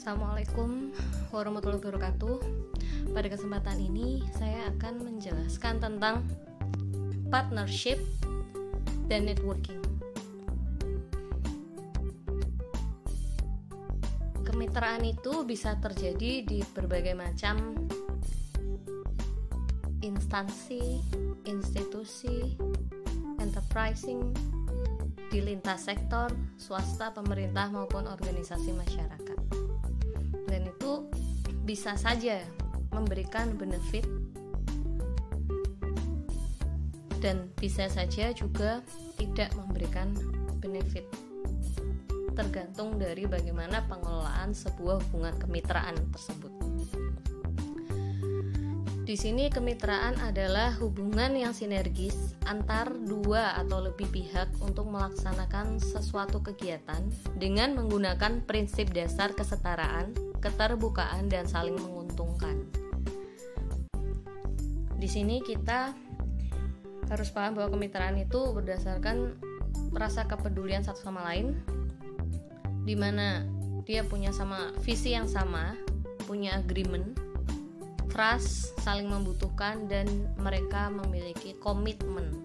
Assalamualaikum warahmatullahi wabarakatuh. Pada kesempatan ini saya akan menjelaskan tentang partnership dan networking. Kemitraan itu bisa terjadi di berbagai macam instansi, institusi, enterprising, di lintas sektor, swasta, pemerintah maupun organisasi masyarakat. Dan itu bisa saja memberikan benefit dan bisa saja juga tidak memberikan benefit, tergantung dari bagaimana pengelolaan sebuah hubungan kemitraan tersebut. Di sini kemitraan adalah hubungan yang sinergis antar dua atau lebih pihak untuk melaksanakan sesuatu kegiatan dengan menggunakan prinsip dasar kesetaraan, keterbukaan, dan saling menguntungkan. Di sini kita harus paham bahwa kemitraan itu berdasarkan rasa kepedulian satu sama lain, di mana dia punya sama visi yang sama, punya agreement, trust, saling membutuhkan, dan mereka memiliki komitmen.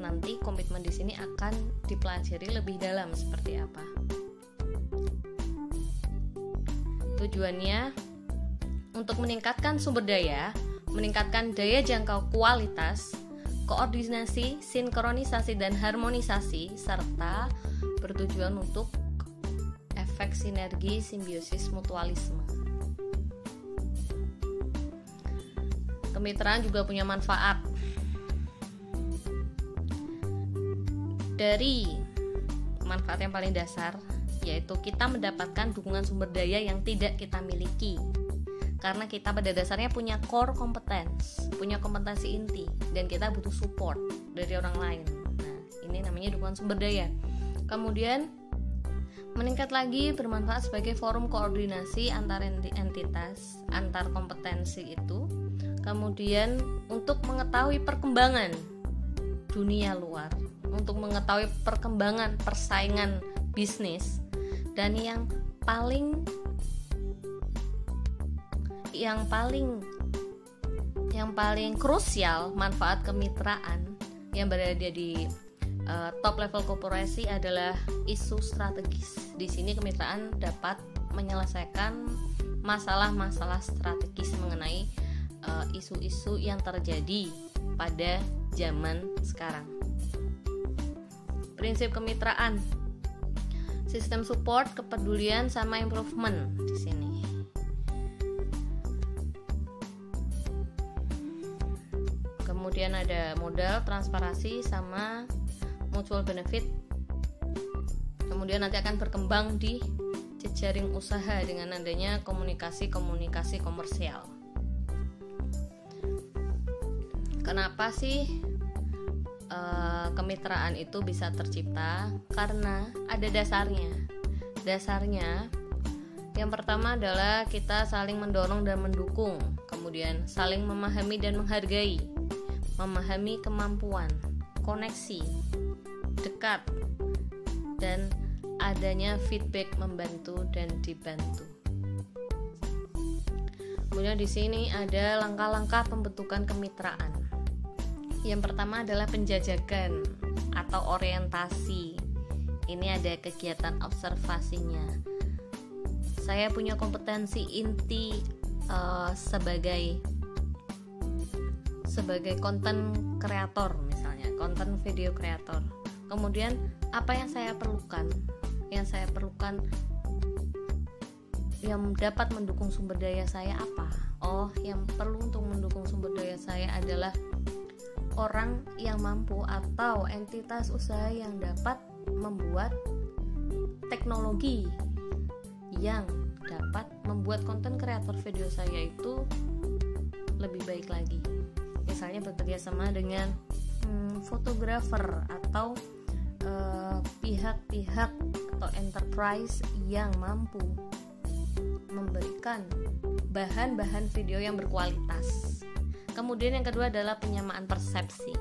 Nanti komitmen di sini akan dipelajari lebih dalam seperti apa. Tujuannya untuk meningkatkan sumber daya, meningkatkan daya jangkau kualitas, koordinasi, sinkronisasi, dan harmonisasi, serta bertujuan untuk efek sinergi, simbiosis, mutualisme. Kemitraan juga punya manfaat. Dari manfaat yang paling dasar, yaitu kita mendapatkan dukungan sumber daya yang tidak kita miliki, karena kita pada dasarnya punya core competence, punya kompetensi inti, dan kita butuh support dari orang lain. Nah, ini namanya dukungan sumber daya. Kemudian meningkat lagi, bermanfaat sebagai forum koordinasi antar entitas, antar kompetensi itu. Kemudian untuk mengetahui perkembangan dunia luar, untuk mengetahui perkembangan persaingan bisnis, dan yang paling krusial, manfaat kemitraan yang berada di top level korporasi adalah isu strategis. Di sini kemitraan dapat menyelesaikan masalah-masalah strategis mengenai isu-isu yang terjadi pada zaman sekarang. Prinsip kemitraan, sistem support, kepedulian, sama improvement di sini. Kemudian ada modal, transparansi, sama mutual benefit. Kemudian nanti akan berkembang di jejaring usaha dengan adanya komunikasi komersial. Kenapa sih kemitraan itu bisa tercipta? Karena ada dasarnya. Dasarnya yang pertama adalah kita saling mendorong dan mendukung, kemudian saling memahami dan menghargai, memahami kemampuan, koneksi, dekat, dan adanya feedback, membantu dan dibantu. Kemudian di sini ada langkah-langkah pembentukan kemitraan. Yang pertama adalah penjajakan atau orientasi. Ini ada kegiatan observasinya. Saya punya kompetensi inti sebagai konten kreator, misalnya konten video kreator. Kemudian apa yang saya perlukan? Yang saya perlukan yang dapat mendukung sumber daya saya apa? Oh, yang perlu untuk mendukung sumber daya saya adalah orang yang mampu atau entitas usaha yang dapat membuat teknologi yang dapat membuat konten kreator video saya itu lebih baik lagi. Misalnya bekerja sama dengan fotografer atau pihak-pihak atau enterprise yang mampu memberikan bahan-bahan video yang berkualitas. Kemudian yang kedua adalah penyamaan persepsi.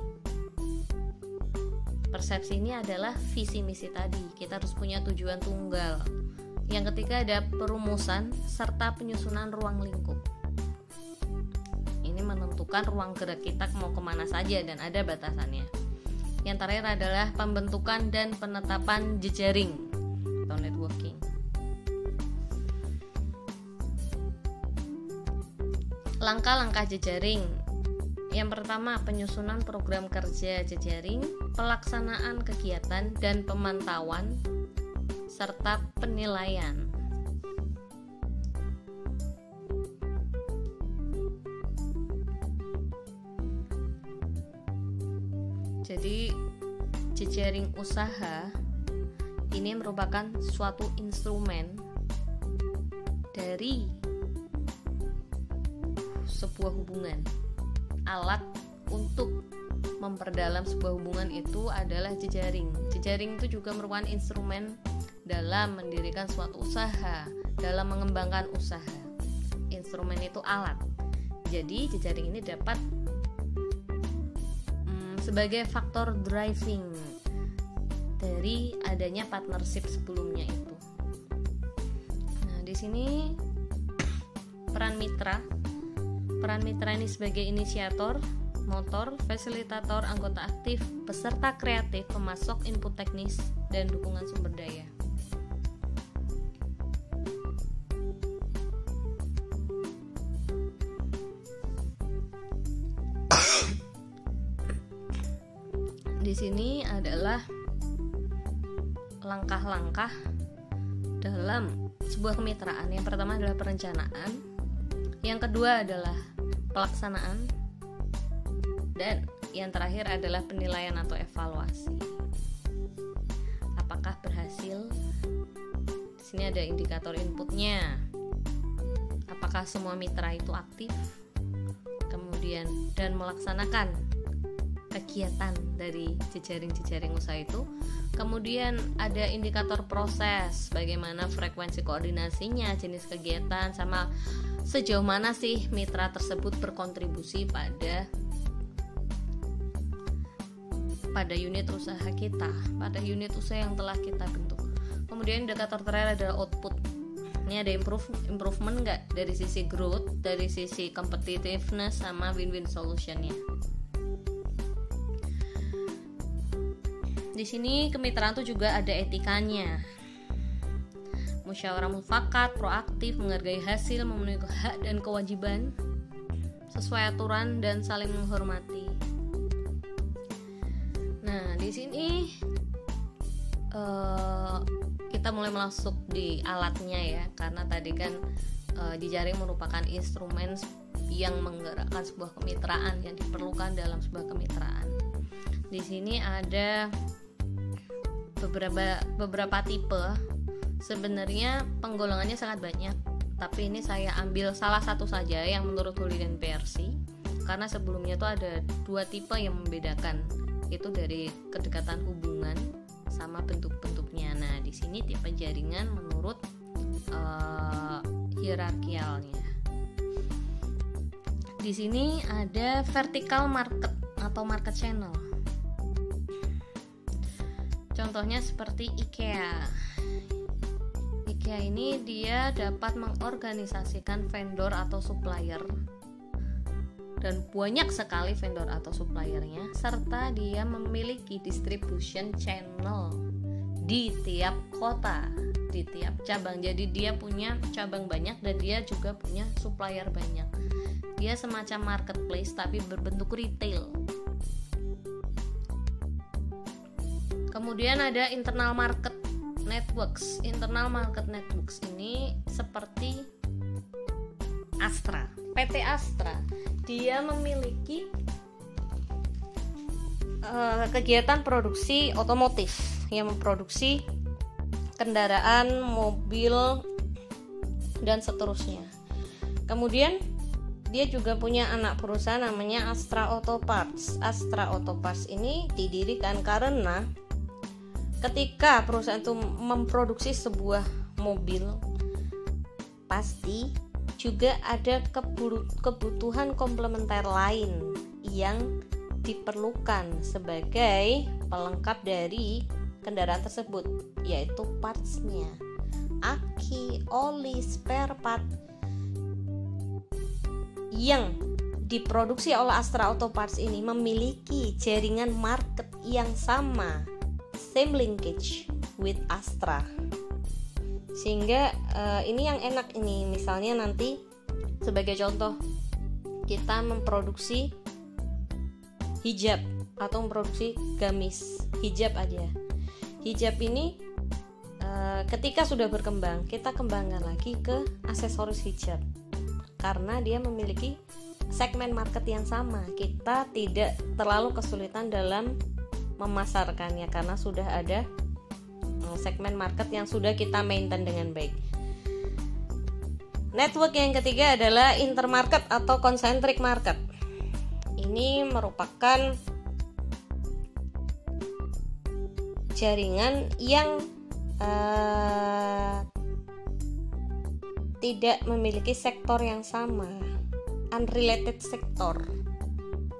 Persepsi ini adalah visi misi tadi. Kita harus punya tujuan tunggal, Yang ketiga ada perumusan serta penyusunan ruang lingkup. Ini menentukan ruang gerak kita mau kemana saja dan ada batasannya. Yang terakhir adalah pembentukan dan penetapan jejaring atau networking. Langkah-langkah jejaring. Yang pertama, penyusunan program kerja jejaring, pelaksanaan kegiatan dan pemantauan serta penilaian. Jadi jejaring usaha ini merupakan suatu instrumen dari sebuah hubungan. Alat untuk memperdalam sebuah hubungan itu adalah jejaring. Jejaring itu juga merupakan instrumen dalam mendirikan suatu usaha, dalam mengembangkan usaha. Instrumen itu alat. Jadi jejaring ini dapat sebagai faktor driving dari adanya partnership sebelumnya itu. Nah, di sini peran mitra ini sebagai inisiator, motor, fasilitator, anggota aktif, peserta kreatif, pemasok input teknis, dan dukungan sumber daya. Di sini adalah langkah-langkah dalam sebuah kemitraan. Yang pertama adalah perencanaan, yang kedua adalah pelaksanaan, dan yang terakhir adalah penilaian atau evaluasi. Apakah berhasil? Di sini ada indikator inputnya. Apakah semua mitra itu aktif? Kemudian dan melaksanakan kegiatan dari jejaring-jejaring usaha itu. Kemudian ada indikator proses, bagaimana frekuensi koordinasinya, jenis kegiatan, sama sejauh mana sih mitra tersebut berkontribusi pada unit usaha kita, pada unit usaha yang telah kita bentuk. Kemudian indikator terakhir adalah output. Ini ada improvement nggak dari sisi growth, dari sisi competitiveness, sama win-win solutionnya. Di sini kemitraan itu juga ada etikanya. Musyawarah mufakat, proaktif, menghargai hasil, memenuhi hak dan kewajiban sesuai aturan dan saling menghormati. Nah, di sini kita mulai masuk di alatnya ya, karena tadi kan jejaring merupakan instrumen yang menggerakkan sebuah kemitraan, yang diperlukan dalam sebuah kemitraan. Di sini ada beberapa tipe. Sebenarnya penggolongannya sangat banyak, tapi ini saya ambil salah satu saja yang menurut Holy dan Percy, karena sebelumnya itu ada 2 tipe yang membedakan, itu dari kedekatan hubungan sama bentuk-bentuknya. Nah, di sini tipe jaringan menurut hierarkialnya. Di sini ada vertical market atau market channel. Contohnya seperti IKEA. IKEA ini dia dapat mengorganisasikan vendor atau supplier, dan banyak sekali vendor atau suppliernya, serta dia memiliki distribution channel di tiap kota, di tiap cabang. Jadi dia punya cabang banyak dan dia juga punya supplier banyak. Dia semacam marketplace tapi berbentuk retail. Kemudian ada internal market networks. Internal market networks ini seperti Astra, PT Astra. Dia memiliki kegiatan produksi otomotif yang memproduksi kendaraan, mobil, dan seterusnya. Kemudian dia juga punya anak perusahaan namanya Astra Auto Parts. Astra Auto Parts ini didirikan karena ketika perusahaan itu memproduksi sebuah mobil, pasti juga ada kebutuhan komplementer lain yang diperlukan sebagai pelengkap dari kendaraan tersebut, yaitu parts-nya. aki, oli, spare part yang diproduksi oleh Astra Auto Parts ini memiliki jaringan market yang sama, same linkage with Astra. Sehingga ini yang enak ini, misalnya nanti sebagai contoh kita memproduksi hijab atau memproduksi gamis, hijab aja. Hijab ini ketika sudah berkembang, kita kembangkan lagi ke aksesoris hijab karena dia memiliki segmen market yang sama. Kita tidak terlalu kesulitan dalam memasarkannya karena sudah ada segmen market yang sudah kita maintain dengan baik. Network yang ketiga adalah intermarket atau concentric market. Ini merupakan jaringan yang tidak memiliki sektor yang sama, unrelated sektor,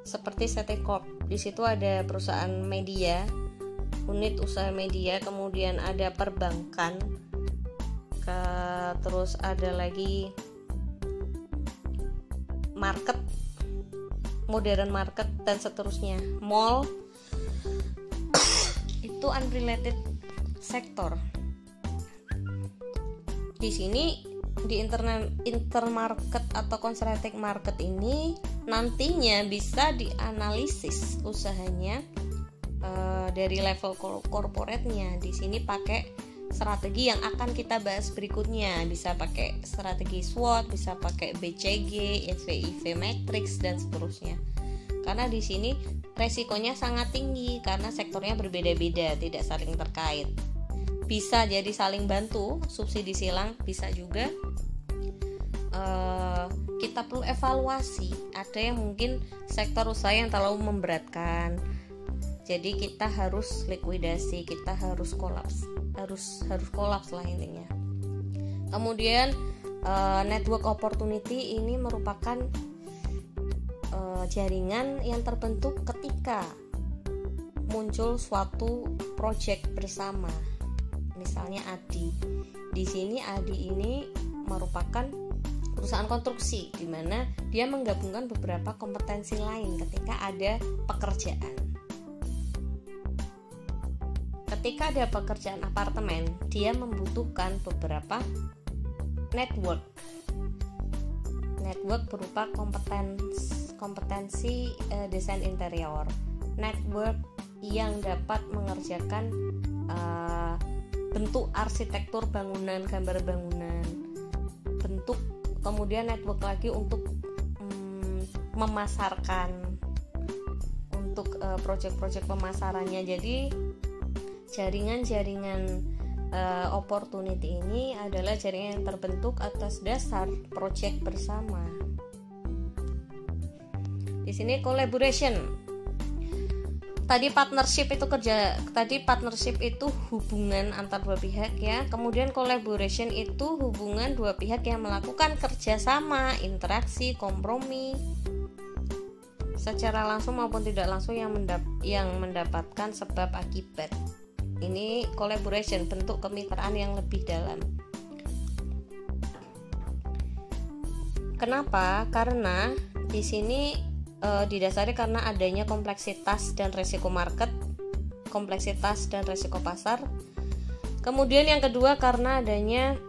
seperti CT Corp. Di situ ada perusahaan media, unit usaha media, kemudian ada perbankan, terus ada lagi market, modern market, dan seterusnya, mall. Itu unrelated sektor. Di sini di intermarket atau concentric market ini nantinya bisa dianalisis usahanya dari level corporate-nya. Di sini pakai strategi yang akan kita bahas berikutnya. Bisa pakai strategi SWOT, bisa pakai BCG, SWIV matrix, dan seterusnya. Karena di sini resikonya sangat tinggi karena sektornya berbeda-beda, tidak saling terkait. Bisa jadi saling bantu, subsidi silang, bisa juga kita perlu evaluasi. Ada yang mungkin sektor usaha yang terlalu memberatkan, jadi kita harus likuidasi, kita harus kolaps, harus kolaps lah intinya. Kemudian network opportunity ini merupakan jaringan yang terbentuk ketika muncul suatu project bersama. Misalnya ADI. Di sini ADI ini merupakan perusahaan konstruksi di mana dia menggabungkan beberapa kompetensi lain ketika ada pekerjaan. Ketika ada pekerjaan apartemen, dia membutuhkan beberapa network. Network berupa kompetensi desain interior, network yang dapat mengerjakan bentuk arsitektur bangunan, gambar bangunan, bentuk, kemudian network lagi untuk memasarkan, untuk proyek-proyek pemasarannya. Jadi jaringan-jaringan opportunity ini adalah jaringan yang terbentuk atas dasar proyek bersama. Di sini collaboration. Tadi partnership itu hubungan antar dua pihak ya. Kemudian collaboration itu hubungan dua pihak yang melakukan kerjasama, interaksi, kompromi secara langsung maupun tidak langsung yang mendapatkan sebab akibat. Ini collaboration, bentuk kemitraan yang lebih dalam. Kenapa? Karena di sini didasari karena adanya kompleksitas dan resiko market, kompleksitas dan resiko pasar. Kemudian yang kedua karena adanya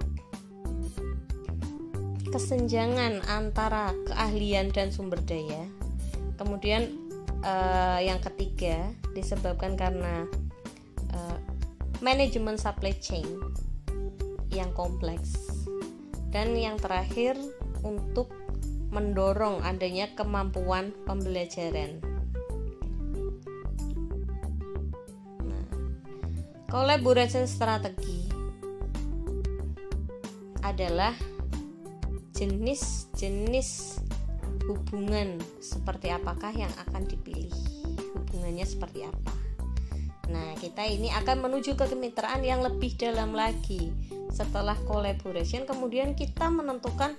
kesenjangan antara keahlian dan sumber daya. Kemudian yang ketiga disebabkan karena manajemen supply chain yang kompleks. Dan yang terakhir untuk mendorong adanya kemampuan pembelajaran. Nah, collaboration strategi adalah jenis-jenis hubungan seperti apakah yang akan dipilih, hubungannya seperti apa. Nah, kita ini akan menuju ke kemitraan yang lebih dalam lagi. Setelah collaboration, kemudian kita menentukan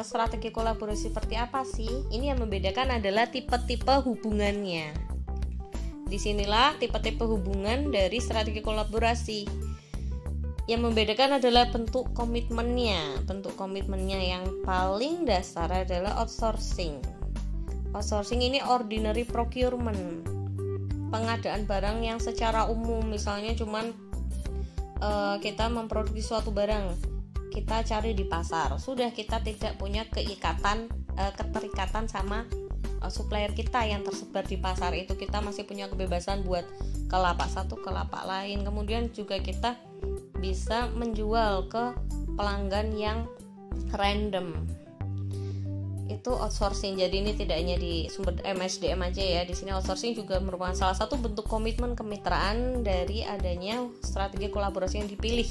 strategi kolaborasi seperti apa sih? Ini yang membedakan adalah tipe-tipe hubungannya. Disinilah tipe-tipe hubungan dari strategi kolaborasi. Yang membedakan adalah bentuk komitmennya. Bentuk komitmennya yang paling dasar adalah outsourcing. Outsourcing ini ordinary procurement, pengadaan barang yang secara umum. Misalnya cuman kita memproduksi suatu barang, kita cari di pasar, sudah kita tidak punya keterikatan sama supplier kita yang tersebar di pasar itu. Kita masih punya kebebasan buat ke lapak satu ke lapak lain. Kemudian juga kita bisa menjual ke pelanggan yang random. Itu outsourcing. Jadi ini tidak hanya di sumber MSDM aja ya. Di sini outsourcing juga merupakan salah satu bentuk komitmen kemitraan dari adanya strategi kolaborasi yang dipilih.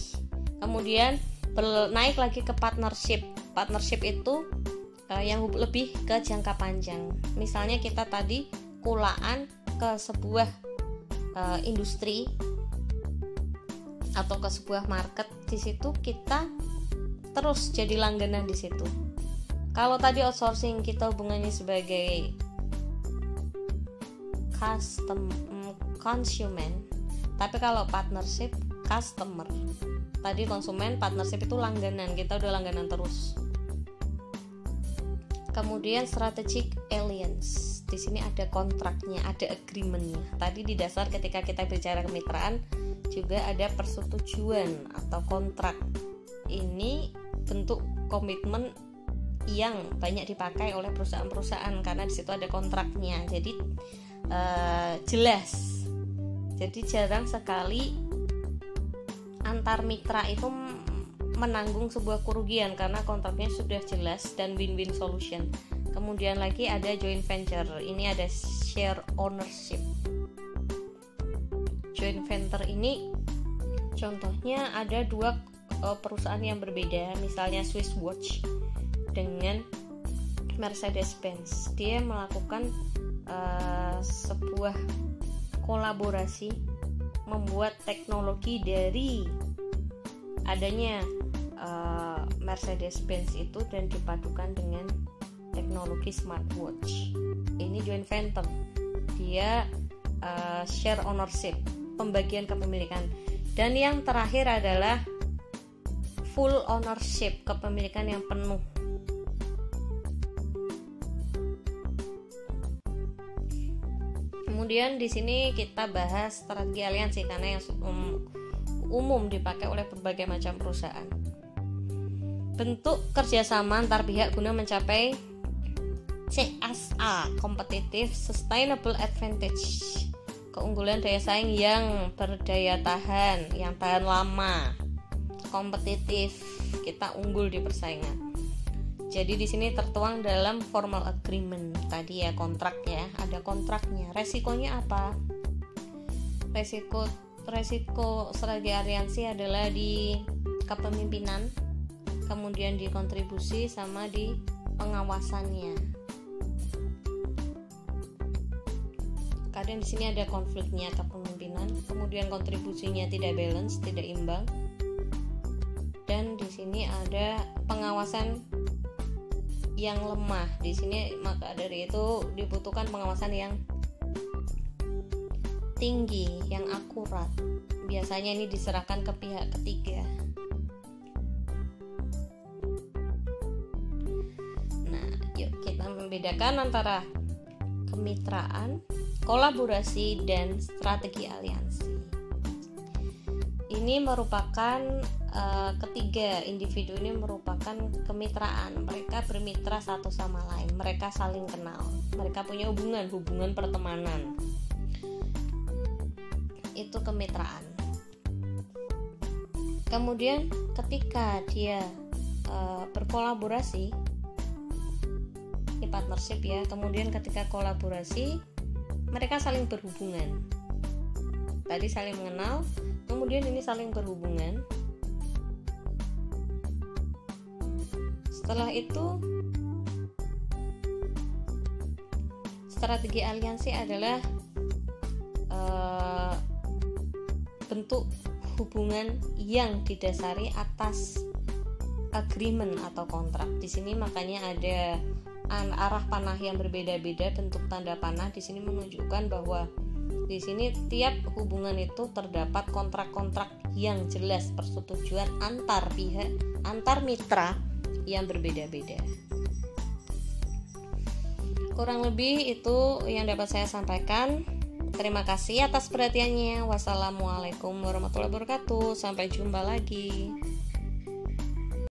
Kemudian naik lagi ke partnership. Partnership itu yang lebih ke jangka panjang. Misalnya kita tadi kulaan ke sebuah industri atau ke sebuah market, di situ kita terus jadi langganan di situ. Kalau tadi outsourcing kita hubungannya sebagai konsumen, tapi kalau partnership customer. Tadi konsumen, partnership itu langganan, kita udah langganan terus. Kemudian strategic alliance. Di sini ada kontraknya, ada agreementnya. Tadi di dasar ketika kita bicara kemitraan juga ada persetujuan atau kontrak. Ini bentuk komitmen yang banyak dipakai oleh perusahaan-perusahaan karena di situ ada kontraknya. Jadi jelas. Jadi jarang sekali antar mitra itu menanggung sebuah kerugian karena kontraknya sudah jelas dan win-win solution. Kemudian lagi ada joint venture. Ini ada share ownership. Joint venture ini contohnya ada dua perusahaan yang berbeda, misalnya Swiss Watch dengan Mercedes-Benz. Dia melakukan sebuah kolaborasi membuat teknologi dari adanya Mercedes-Benz itu dan dipadukan dengan teknologi smartwatch. Ini joint venture. Dia share ownership, pembagian kepemilikan. Dan yang terakhir adalah full ownership, kepemilikan yang penuh. Kemudian di sini kita bahas strategi aliansi karena yang umum dipakai oleh berbagai macam perusahaan. Bentuk kerjasama antar pihak guna mencapai CSA, Competitive Sustainable Advantage, keunggulan daya saing yang berdaya tahan, yang tahan lama, kompetitif, kita unggul di persaingan. Jadi di sini tertuang dalam formal agreement tadi ya, kontrak ya, ada kontraknya. Resikonya apa? Resiko strategi aliansi adalah di kepemimpinan, kemudian di kontribusi sama di pengawasannya. Kadang di sini ada konfliknya kepemimpinan, kemudian kontribusinya tidak balance, tidak imbang. Dan di sini ada pengawasan yang lemah. Di sini maka dari itu dibutuhkan pengawasan yang tinggi, yang akurat. Biasanya ini diserahkan ke pihak ketiga. Nah, yuk kita membedakan antara kemitraan, kolaborasi, dan strategi aliansi. Ini merupakan ketiga individu ini merupakan kemitraan. Mereka bermitra satu sama lain, mereka saling kenal, mereka punya hubungan pertemanan. Itu kemitraan. Kemudian ketika dia berkolaborasi, ini partnership ya. Kemudian ketika kolaborasi, mereka saling berhubungan. Tadi saling mengenal, kemudian ini saling berhubungan. Setelah itu, strategi aliansi adalah bentuk hubungan yang didasari atas agreement atau kontrak. Di sini makanya ada arah panah yang berbeda-beda, bentuk tanda panah di sini menunjukkan bahwa di sini tiap hubungan itu terdapat kontrak-kontrak yang jelas persetujuan antar pihak, antar mitra yang berbeda-beda. Kurang lebih itu yang dapat saya sampaikan. Terima kasih atas perhatiannya. Wassalamualaikum warahmatullahi wabarakatuh. Sampai jumpa lagi.